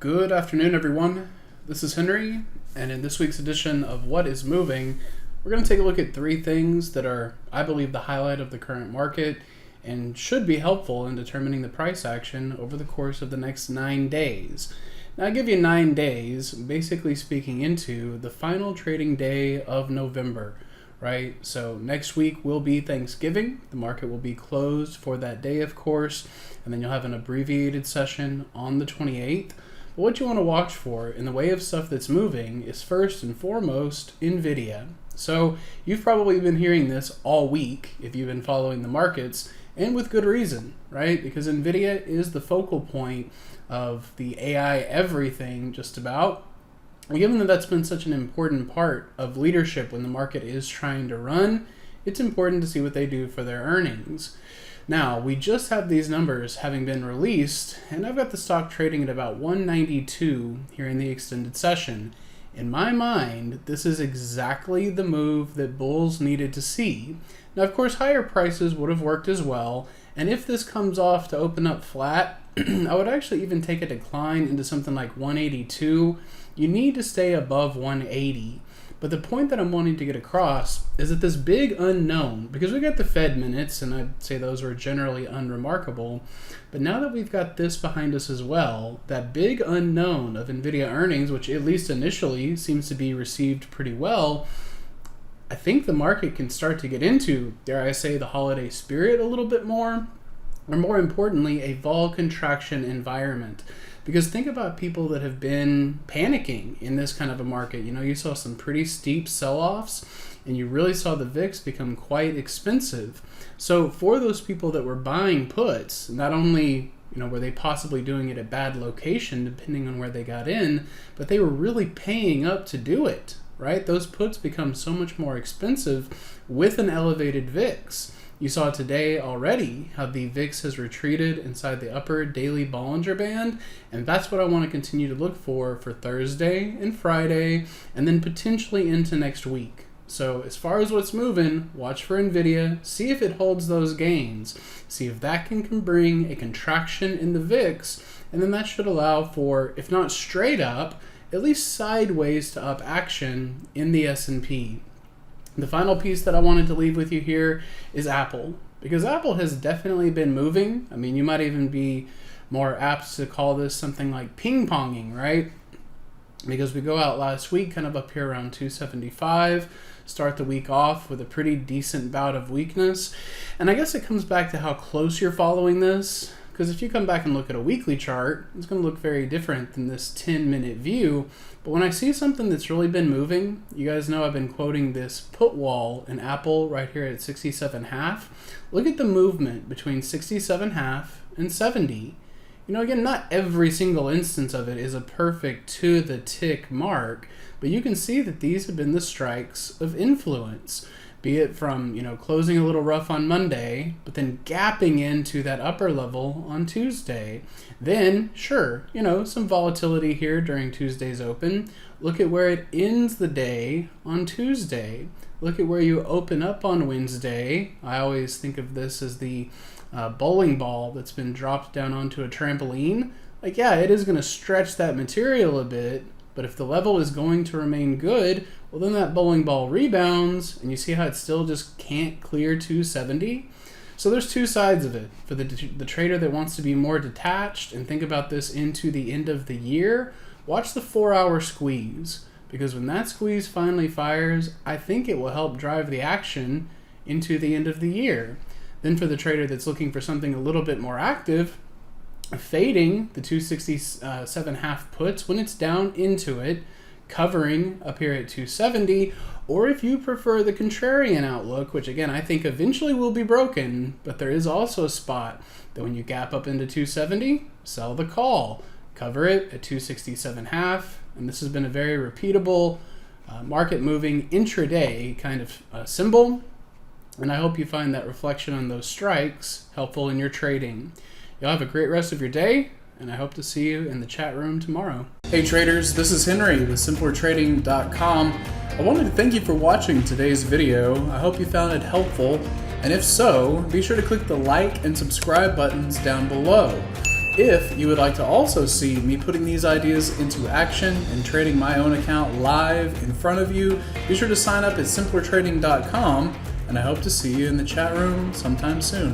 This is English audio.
Good afternoon, everyone. This is Henry, and in this week's edition of What is Moving, we're going to take a look at three things that are, I believe, the highlight of the current market and should be helpful in determining the price action over the course of the next 9 days. Now, I give you 9 days, basically speaking into the final trading day of November, right? So next week will be Thanksgiving. The market will be closed for that day, of course, and then you'll have an abbreviated session on the 28th. But what you want to watch for in the way of stuff that's moving is first and foremost NVIDIA. So you've probably been hearing this all week if you've been following the markets, and with good reason, right? Because NVIDIA is the focal point of the AI everything just about. And given that that's been such an important part of leadership when the market is trying to run, it's important to see what they do for their earnings. Now, we just have these numbers having been released, and I've got the stock trading at about 192 here in the extended session. In my mind, this is exactly the move that bulls needed to see. Now, of course, higher prices would have worked as well, and if this comes off to open up flat, I would actually even take a decline into something like 182. You need to stay above 180. But the point that I'm wanting to get across is that this big unknown, because we got the Fed minutes, and I'd say those were generally unremarkable, but now that we've got this behind us as well, that big unknown of NVIDIA earnings, which at least initially seems to be received pretty well, I think the market can start to get into, dare I say, the holiday spirit a little bit more, or more importantly, a vol-contraction environment. Because think about people that have been panicking in this kind of a market. You know, you saw some pretty steep sell-offs, and you really saw the VIX become quite expensive. So for those people that were buying puts, not only were they possibly doing it at bad location, depending on where they got in, but they were really paying up to do it, right? Those puts become so much more expensive with an elevated VIX. You saw today already how the VIX has retreated inside the upper daily Bollinger Band, and that's what I want to continue to look for Thursday and Friday, and then potentially into next week. So as far as what's moving, watch for NVIDIA, see if it holds those gains, see if that can bring a contraction in the VIX, and then that should allow for, if not straight up, at least sideways to up action in the S&P. The final piece that I wanted to leave with you here is Apple, because Apple has definitely been moving. I mean, you might even be more apt to call this something like ping-ponging, right? Because we go out last week kind of up here around 275, start the week off with a pretty decent bout of weakness. And I guess it comes back to how close you're following this, because if you come back and look at a weekly chart, it's going to look very different than this 10-minute view. But when I see something that's really been moving, you guys know I've been quoting this put wall in Apple right here at 67.5. Look at the movement between 67.5 and 70. Again, not every single instance of it is a perfect to the tick mark, but you can see that these have been the strikes of influence. Be it from, closing a little rough on Monday, but then gapping into that upper level on Tuesday. Then, sure, some volatility here during Tuesday's open. Look at where it ends the day on Tuesday. Look at where you open up on Wednesday. I always think of this as the bowling ball that's been dropped down onto a trampoline. Like, yeah, it is going to stretch that material a bit, but if the level is going to remain good, well, then that bowling ball rebounds, and you see how it still just can't clear 270. So there's two sides of it. For the trader that wants to be more detached and think about this into the end of the year, watch the 4-hour squeeze, because when that squeeze finally fires, I think it will help drive the action into the end of the year. Then for the trader that's looking for something a little bit more active, fading the 267.5 puts when it's down into it, covering up here at 270, or if you prefer the contrarian outlook, which again I think eventually will be broken, but there is also a spot that when you gap up into 270, sell the call, cover it at 267.5, and this has been a very repeatable market moving intraday kind of symbol, and I hope you find that reflection on those strikes helpful in your trading. Y'all have a great rest of your day, and I hope to see you in the chat room tomorrow. Hey traders, this is Henry with simplertrading.com. I wanted to thank you for watching today's video. I hope you found it helpful, and if so, be sure to click the like and subscribe buttons down below. If you would like to also see me putting these ideas into action and trading my own account live in front of you, be sure to sign up at simplertrading.com, and I hope to see you in the chat room sometime soon.